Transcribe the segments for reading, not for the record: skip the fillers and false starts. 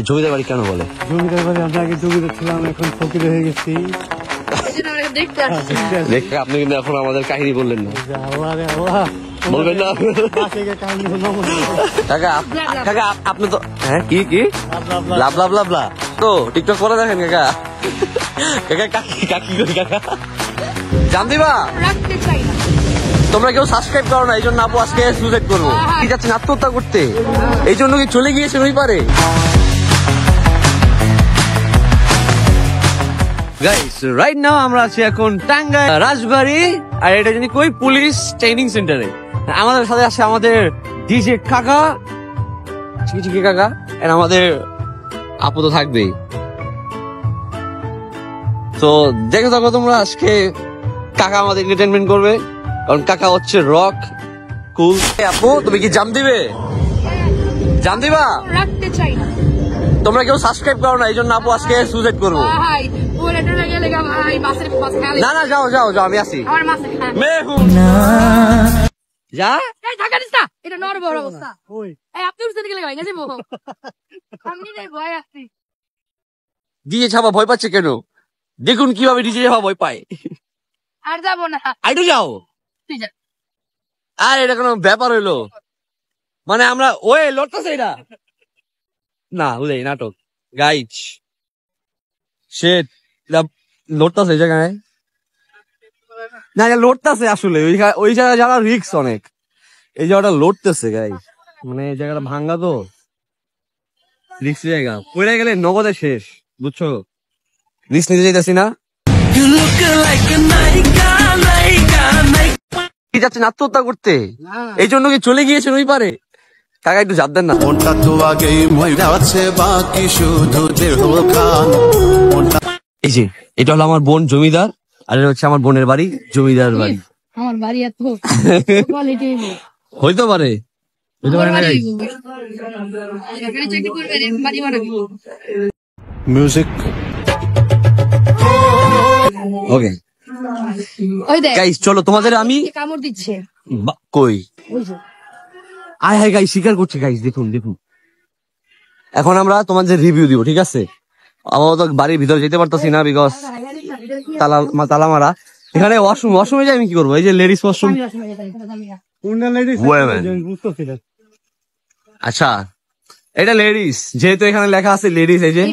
জমিদার বাড়ি কেন বলে? জমিদার বাড়ি আমরা আগে জমিদার ছিলাম, এখন ফকির হয়ে গেছি। দেখে আপনি কিন্তু এখন আমাদের কাহিনী বললেন না, বলবেন না কাকা? কাকা আপনি তো কি লাভ লাভ লাভ লাভ তো টিকটক করে দেখেন কাকা? কাকা কাকি করি কাকা? জান দিবা তোমরা কেউ সাবস্ক্রাইব করো না, এই জন্য আপু আজকে সুইসাইড করবো। ঠিক আছে, আত্মহত্যা করতে এই জন্য কি চলে গিয়েছেন ওই পারে? গাইস রাইট নাও আমরা আছি এখন টাঙ্গাইল রাজবাড়ী, আর এটা জানি কই পুলিশ ট্রেনিং সেন্টারে। আমাদের সাথে আছে আমাদের ডিজে কাকা, চিকি কাকা, আর আমাদের আপু তো থাকবেই। তো দেখে থাকো তোমরা, আজকে কাকা আমাদের এন্টারটেইনমেন্ট করবে, কারণ কাকা হচ্ছে রক কুল। আপু তুমি কি জান দিবে? জান দিবা? রাখতে চাই না। তোমরা কেউ সাবস্ক্রাইব করো না, এই জন্য আপু আজকে সুইসাইড করবো। না না যাও যাও যাও, আমি আসি। যা এটা নর বড় অবস্থা। আপনি উঠতে গেলে ভাই যাবো, আমি ভয় আসছি। ডিজে ছাপা ভয় পাচ্ছে কেন? দেখুন কিভাবে ডিজে ছাপা ভয় পায়। আর যাবো না, আইটু যাও। আর এটা কোনো ব্যাপার হইলো? মানে আমরা ওই লড়তেছে এটা না, বুঝাই নাটক গাইজ লড়তেছে এই জায়গায় না, লড়তেছে আসলে ওই জায়গায় যারা রিক্স অনেক, এই জায়গাটা লড়তেছে গাইজ। মানে এই জায়গাটা ভাঙ্গা তো রিক্স জায়গা, পড়ে গেলে নগদে শেষ, বুঝছো? রিক্স নিতে যাইতেছি না, যাচ্ছেন আত্মহত্যা করতে, এই জন্য কি চলে গিয়েছেন ওই পারে? কাকা একটু জাপ দেন না। এই যে এটা হলো আমার বোন জমিদার, আর এটা হচ্ছে আমার বোনের বাড়ি জমিদার বাড়ি। আমার বাড়ি এত হইতে পারে, হইতে পারে না। মিউজিক ওকে গাইস, চলো তোমাদের আমি কামড় দিচ্ছে কই আয় হায় গাইস, স্বীকার করছে গাইস, দেখুন দেখুন। এখন আমরা তোমাদের রিভিউ দিব, ঠিক আছে? আমরা তো বাড়ির ভিতরে যেতে পারতেছি না, বিকজ তালা মারা। এখানে ওয়াশরুমে যাই আমি কি করবো? এই যে লেডিস ওয়াশরুম। আচ্ছা এটা লেডিস, যেহেতু এখানে লেখা আছে লেডিস, এই যে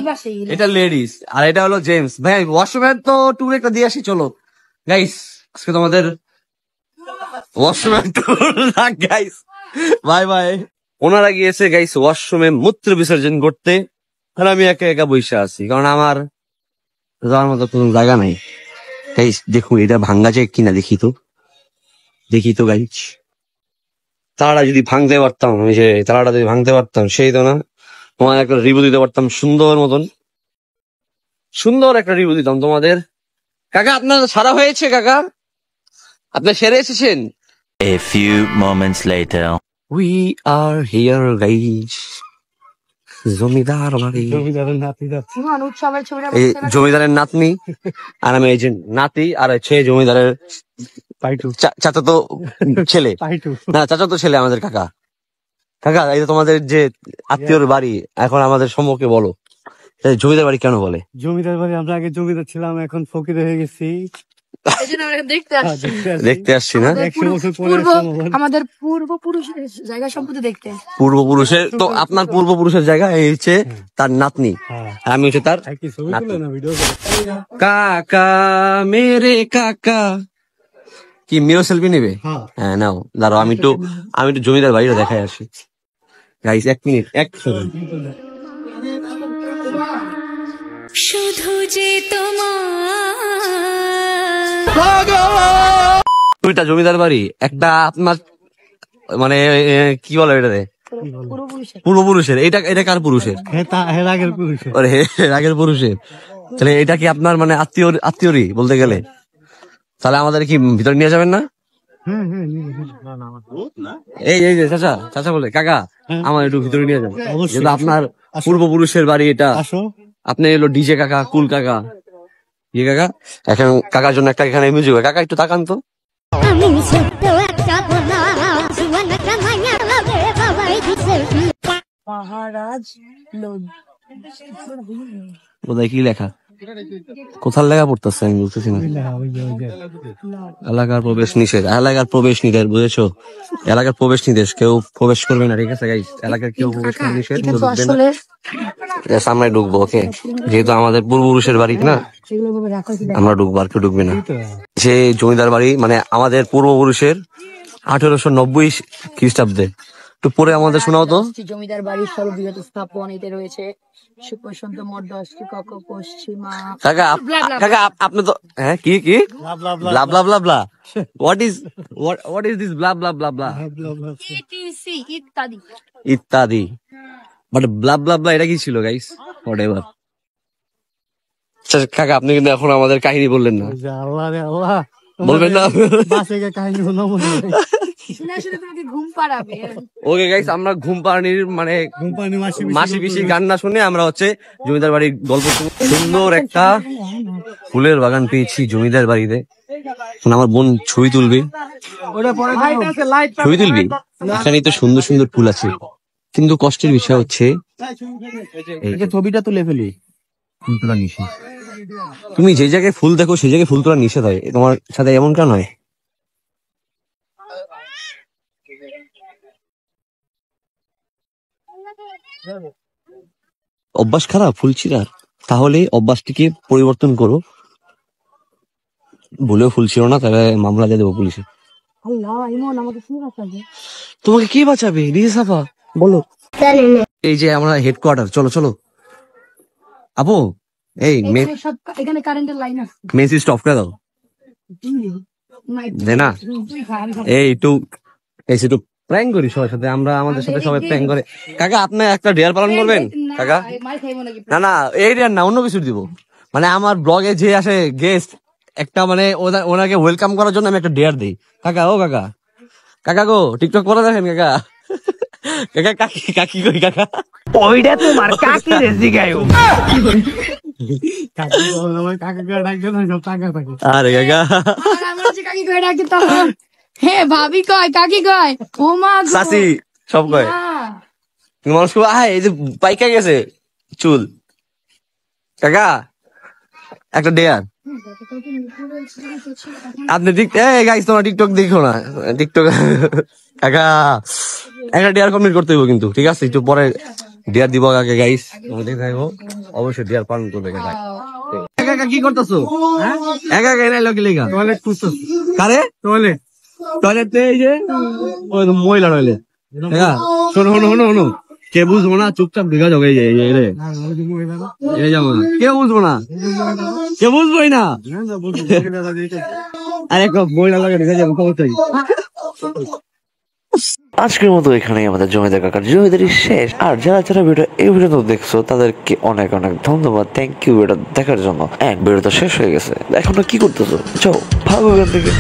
এটা লেডিস, আর এটা হলো জেমস। ভাই ওয়াশরুমের তো ট্যুর একটা দিয়ে আসি, চলো গাইস। আজকে তোমাদের ওয়াশরুমের ট্যুর গাইস, বাই বাই। ওনারা গিয়েছে গাইস ওয়াশরুমে মূত্র বিসর্জন করতে, আর আমি একা একা বসে আছি, কারণ আমার যাওয়ার মতো কোনো জায়গা নাই। গাইস দেখুন এটা ভাঙ্গা যায় কিনা, দেখি তো গাইস। তালাটা যদি ভাঙতে পারতাম, ওই যে তালাটা যদি ভাঙতে পারতাম, সেই তো না, তোমার একটা রিভিউ দিতে পারতাম সুন্দর মতন, সুন্দর একটা রিভিউ দিতাম তোমাদের। কাকা আপনার সারা হয়েছে? কাকা আপনার সেরে এসেছেন? A few moments later. We are here guys. জমিদার বাড়ি, এই জমিদারের নাতনি, আর আমি এই যে নাতি, আর হচ্ছে জমিদারের চাচাতো ছেলে, না চাচাতো ছেলে আমাদের কাকা। কাকা এই যে তোমাদের যে আত্মীয়র বাড়ি, এখন আমাদের সম্মুখে বলো জমিদার বাড়ি কেন বলে? জমিদার বাড়ি আমরা আগে জমিদার ছিলাম, এখন ফকির হয়ে গেছি। দেখতে আসছি না, আমাদের পূর্বপুরুষের জায়গা সম্পত্তি দেখতে। পূর্বপুরুষের তো আপনার পূর্বপুরুষের জায়গা, এই হচ্ছে তার নাতনি, আমি হচ্ছে তার কাকা। মেরে কাকা কি মিরো সেলফি নেবে? হ্যাঁ নাও, দাঁড়াও আমি একটু জমিদার বাড়িটা দেখাই আসি গাইস। 1 minute, 1 second. শুধু যে দুইটা জমিদার বাড়ি, একটা আপনার মানে কি বলে এটাতে পূর্বপুরুষের, এটা কার পুরুষের? আগের পুরুষের। তাহলে এটা কি আপনার মানে আত্মীয়রই বলতে গেলে? তাহলে আমাদের কি ভিতরে নিয়ে যাবেন না? এই যে চাচা বলে কাকা আমার একটু ভিতরে নিয়ে যাবেন, যেহেতু আপনার পূর্বপুরুষের বাড়ি এটা। আপনি এলো ডিজে কাকা, কুল কাকা, ইয়ে কাকা। এখন কাকার জন্য একটা এখানে মিউজিক, কাকা একটু তাকান তো। মহারাজ লোন কোথায় কি লেখা, কোথার লেখা পড়তেছে আমি বুঝতেছি না। এলাকার প্রবেশ নিষেধ, এলাকার প্রবেশ নিষেধ, বুঝেছো? এলাকার প্রবেশ নিষেধ, কেউ প্রবেশ করবে না, ঠিক আছে গাইস? এলাকার কেউ প্রবেশ করা নিষেধ, কেউ ঢুকবে না। Yes, আমরাই ঢুকবো, ওকে? যেহেতু আমাদের পূর্বপুরুষের বাড়ি না, আমরা ঢুকবো, আর কেউ ঢুকবে না। যে জমিদার বাড়ি মানে আমাদের পূর্বপুরুষের 1890 খ্রিস্টাব্দে। একটু পরে আমাদের শোনাও তো। জমিদার বাড়ির সর্ববৃহৎ স্থাপন এতে রয়েছে সুপ্রশান্ত মঠ, 10টি কক্ষ, পশ্চিমা। কাকা কাকা আপনি তো হ্যাঁ কি কি blah blah blah blah what is this blah blah blah blah etc ইত্যাদি। ইত্যাদি, বাট ব্লা ব্লা ব্লা এটা কি ছিল গাইস? হোয়াটএভার। আচ্ছা কাকা, আপনি কিন্তু এখন আমাদের কাহিনী বললেন না, আল্লাহ রে আল্লাহ, বলবেন না? বাসে গিয়ে কাহিনী শোনাবো মনে হয়। শুনে শুনে তোমাকে ঘুম পাড়াবে। ওকে গাইস, আমরা ঘুম পাড়ানির মানে কোম্পানি মাসি পিসি গান না শুনে আমরা হচ্ছে জমিদার বাড়ির গল্প শুনবো। সুন্দর একটা ফুলের বাগান পেয়েছি জমিদার বাড়িতে। এখন আমার বোন ছবি তুলবি, ছবি তুলবি। এখানে তো সুন্দর সুন্দর ফুল আছে, কিন্তু কষ্টের বিষয় হচ্ছে এই যে ছবিটা তুলে ফেলি, ফুল তোলা নিষেধ। তুমি যে জায়গায় ফুল দেখো সেই জায়গায় ফুল তোলা নিষেধ হয়, তোমার সাথে এমনটা নয়? অভ্যাস খারাপ ফুল ছিঁড়ার, তাহলে অভ্যাসটিকে পরিবর্তন করো। ভুলেও ফুল ছিল না, তাহলে মামলা দিয়ে দেবো পুলিশে। আল্লাহ, ইমন আমাকে কি বাঁচাবে? তোমাকে কে বাঁচাবে রিসাফা, বলো? এই যে আমরা হেডকোয়ার্টার, চলো চলো। আপু এই এখানে সব, এখানে কারেন্টের লাইন আছে। মেন সুইচ অফ করে দাও, দে না। এই একটু একটু প্র্যাঙ্ক করি সবার সাথে, আমরা আমাদের সাথে সবাই প্র্যাঙ্ক করে। কাকা আপনি একটা ডেয়ার পালন করবেন কাকা? না না, এই ডেয়ার না, অন্য কিছু দিব। মানে আমার ব্লগে যে আসে গেস্ট, একটা মানে ওনাকে ওয়েলকাম করার জন্য আমি একটা ডেয়ার দিই। কাকা ও কাকা, কাকা গো টিকটক করে দেখেন কাকা। কাকা কাকি কাকি কই কাকা? ওইটা তোমার কাকি রেসি গায়ো। আরে কাকা, কাকি কয় ডাকি তখন, হে ভাবি কয়, কাকি কয়, ও মা গো। সাসি সব কয়। মানুষ এই যে পাইকা গেছে চুল। কাকা একটা ডেয়ার আপনি গাইস, তোমার টিকটক দেখো না, টিকটক। কাকা একটা ডেয়ার কমপ্লিট করতে হইব কিন্তু, ঠিক আছে? একটু পরে ডেয়ার দিব কাকে গাইস, তুমি দেখে থাকবো, অবশ্যই ডেয়ার পালন করবে কাকা। কাকা কি করতেছো? একা একা এনে লোক লেগা টয়লেট খুঁজছো? কারে টয়লেট টয়লেট? এই যে ওই মহিলা টয়লেট। কাকা শোনো শোনো শোনো শোনো, কে বুঝবো না, চুপচাপ ঢুকা যাবে। এই যাবো না, কে বুঝবো না, কে বুঝবোই না। আরে মহিলা লাগে ঢুকে যাবো কবতাই। আজকের মতো এখানেই আমাদের জমিদার কাকার জমিদারি শেষ। আর যারা যারা ভিডিও এই ভিডিও দেখছো তাদেরকে অনেক অনেক ধন্যবাদ, থ্যাংক ইউ ভিডিও দেখার জন্য। ভিডিওটা শেষ হয়ে গেছে, এখন কি করতেছো? যাও ভালো থেকে।